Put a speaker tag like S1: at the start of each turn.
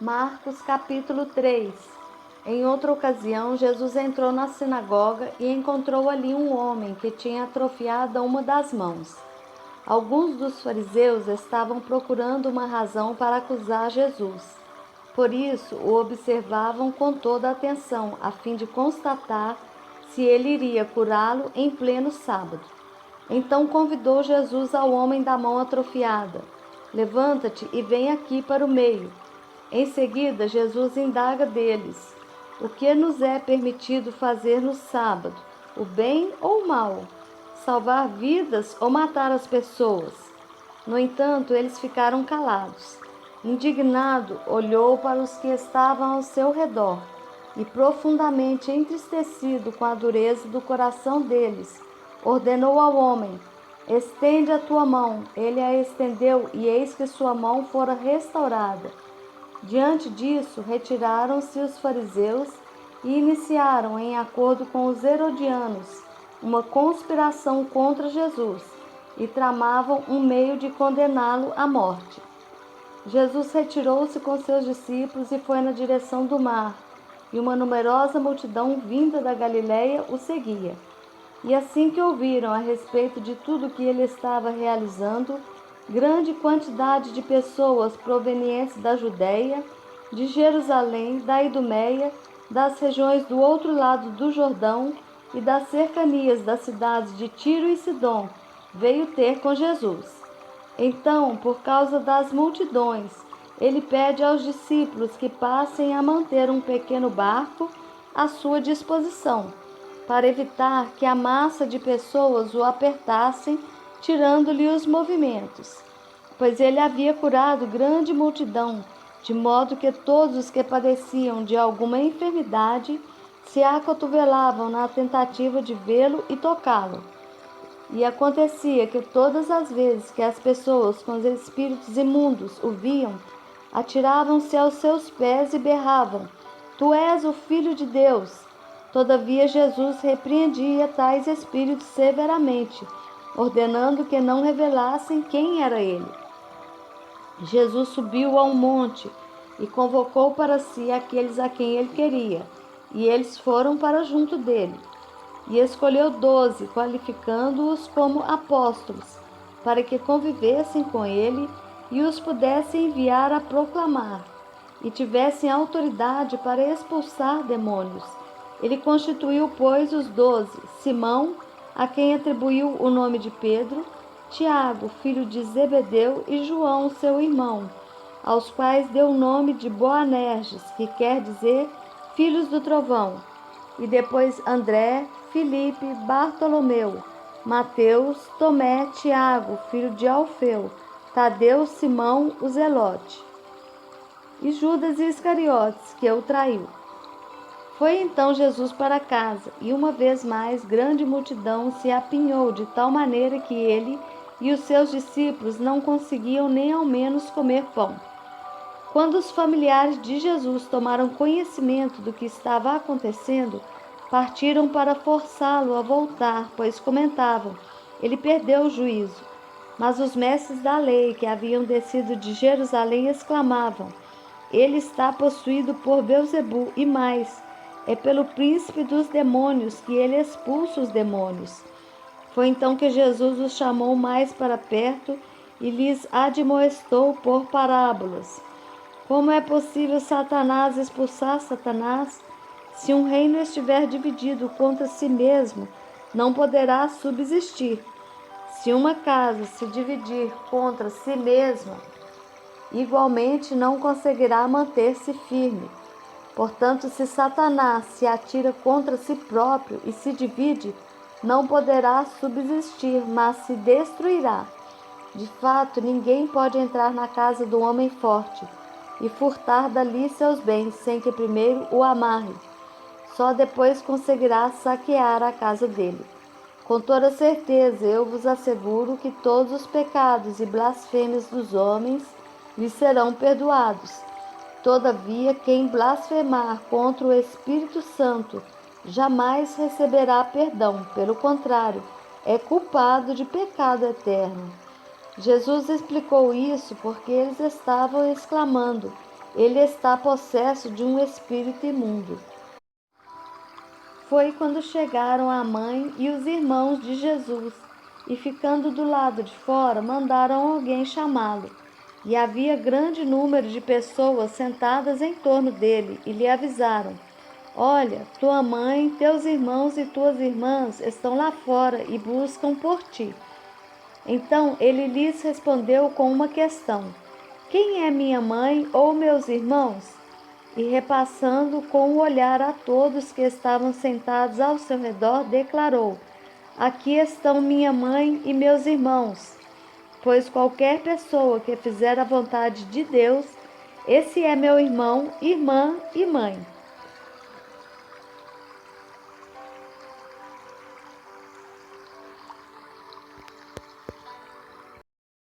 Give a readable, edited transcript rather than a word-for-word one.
S1: Marcos capítulo 3. Em outra ocasião, Jesus entrou na sinagoga e encontrou ali um homem que tinha atrofiado uma das mãos. Alguns dos fariseus estavam procurando uma razão para acusar Jesus. Por isso, o observavam com toda a atenção, a fim de constatar se ele iria curá-lo em pleno sábado. Então convidou Jesus ao homem da mão atrofiada: levanta-te e vem aqui para o meio. Em seguida, Jesus indaga deles: o que nos é permitido fazer no sábado, o bem ou o mal? Salvar vidas ou matar as pessoas? No entanto, eles ficaram calados. Indignado, olhou para os que estavam ao seu redor e, profundamente entristecido com a dureza do coração deles, ordenou ao homem: estende a tua mão. Ele a estendeu e eis que sua mão fora restaurada. Diante disso, retiraram-se os fariseus e iniciaram, em acordo com os herodianos, uma conspiração contra Jesus e tramavam um meio de condená-lo à morte. Jesus retirou-se com seus discípulos e foi na direção do mar, e uma numerosa multidão vinda da Galiléia o seguia. E assim que ouviram a respeito de tudo que ele estava realizando, grande quantidade de pessoas provenientes da Judéia, de Jerusalém, da Idumeia, das regiões do outro lado do Jordão e das cercanias das cidades de Tiro e Sidom veio ter com Jesus. Então, por causa das multidões, ele pede aos discípulos que passem a manter um pequeno barco à sua disposição, para evitar que a massa de pessoas o apertassem, tirando-lhe os movimentos, pois ele havia curado grande multidão, de modo que todos os que padeciam de alguma enfermidade se acotovelavam na tentativa de vê-lo e tocá-lo. E acontecia que todas as vezes que as pessoas com os espíritos imundos o viam, atiravam-se aos seus pés e berravam: Tu és o Filho de Deus. Todavia Jesus repreendia tais espíritos severamente, ordenando que não revelassem quem era ele. Jesus subiu a um monte e convocou para si aqueles a quem ele queria, e eles foram para junto dele. E escolheu 12, qualificando-os como apóstolos, para que convivessem com ele e os pudesse enviar a proclamar, e tivessem autoridade para expulsar demônios. Ele constituiu, pois, os 12: Simão, a quem atribuiu o nome de Pedro, Tiago, filho de Zebedeu, e João, seu irmão, aos quais deu o nome de Boanerges, que quer dizer filhos do trovão, e depois André, Filipe, Bartolomeu, Mateus, Tomé, Tiago, filho de Alfeu, Tadeu, Simão, o Zelote, e Judas Iscariotes, que o traiu. Foi então Jesus para casa, e uma vez mais grande multidão se apinhou, de tal maneira que ele e os seus discípulos não conseguiam nem ao menos comer pão. Quando os familiares de Jesus tomaram conhecimento do que estava acontecendo, partiram para forçá-lo a voltar, pois comentavam: ele perdeu o juízo. Mas os mestres da lei, que haviam descido de Jerusalém, exclamavam: ele está possuído por Beelzebu, e mais, é pelo príncipe dos demônios que ele expulsa os demônios. Foi então que Jesus os chamou mais para perto e lhes admoestou por parábolas: como é possível Satanás expulsar Satanás? Se um reino estiver dividido contra si mesmo, não poderá subsistir. Se uma casa se dividir contra si mesma, igualmente não conseguirá manter-se firme. Portanto, se Satanás se atira contra si próprio e se divide, não poderá subsistir, mas se destruirá. De fato, ninguém pode entrar na casa do homem forte e furtar dali seus bens, sem que primeiro o amarre. Só depois conseguirá saquear a casa dele. Com toda certeza, eu vos asseguro que todos os pecados e blasfêmias dos homens lhes serão perdoados. Todavia, quem blasfemar contra o Espírito Santo jamais receberá perdão. Pelo contrário, é culpado de pecado eterno. Jesus explicou isso porque eles estavam exclamando: ele está possesso de um espírito imundo. Foi quando chegaram a mãe e os irmãos de Jesus, e ficando do lado de fora, mandaram alguém chamá-lo. E havia grande número de pessoas sentadas em torno dele, e lhe avisaram: Olha, tua mãe, teus irmãos e tuas irmãs estão lá fora e buscam por ti. Então ele lhes respondeu com uma questão: Quem é minha mãe ou meus irmãos? E repassando com o olhar a todos que estavam sentados ao seu redor, declarou: Aqui estão minha mãe e meus irmãos. Pois qualquer pessoa que fizer a vontade de Deus, esse é meu irmão, irmã e mãe.